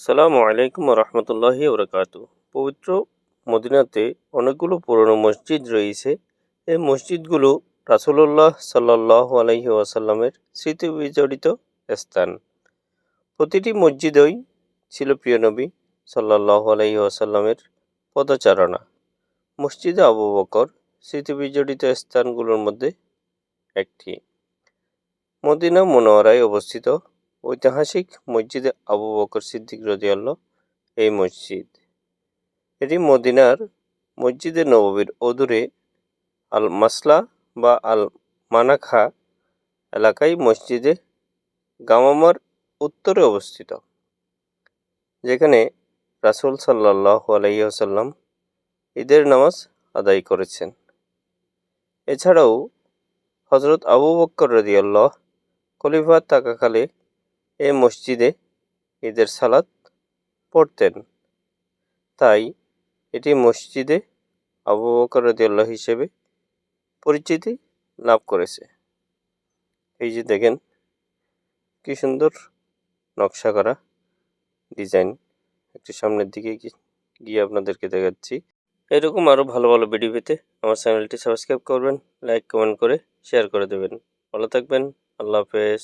সালামু আলাইকুম রহমতুল্লাহি ওবরাকাতু। পবিত্র মদিনাতে অনেকগুলো পুরনো মসজিদ রয়েছে। এই মসজিদগুলো রাসূলুল্লাহ সাল্লাল্লাহু আলাইহি ওয়াসাল্লামের স্মৃতি বিজড়িত স্থান। প্রতিটি মসজিদেই ছিল প্রিয় নবী সাল্লাল্লাহু আলাইহি ওয়াসাল্লামের পদচারণা। মসজিদে আবু বকর স্মৃতি বিজড়িত স্থানগুলোর মধ্যে একটি। মদিনা মুনওয়ারায় অবস্থিত ঐতিহাসিক মসজিদে আবু বকর সিদ্দিক রাদিয়াল্লাহু এই মসজিদ। এটি মদিনার মসজিদে নববীর অদূরে আল মাসলা বা আল মানাখা এলাকায় মসজিদে গামামার উত্তরে অবস্থিত, যেখানে রাসূল সাল্লাল্লাহু আলাইহি ওয়াসাল্লাম ঈদের নামাজ আদায় করেছেন। এছাড়াও হযরত আবু বকর রাদিয়াল্লাহু খলিফা থাকাকালে এই মসজিদে ঈদের সালাত পড়তেন, তাই এটি মসজিদে আবু বকর রাদিয়াল্লাহু হিসেবে পরিচিতি লাভ করেছে। এই যে দেখেন কি সুন্দর নকশা করা ডিজাইন, একটু সামনের দিকে গিয়ে আপনাদেরকে দেখাচ্ছি। এরকম আরও ভালো ভালো ভিডিও পেতে আমার চ্যানেলটি সাবস্ক্রাইব করবেন, লাইক কমেন্ট করে শেয়ার করে দেবেন। ভালো থাকবেন, আল্লাহ হাফেজ।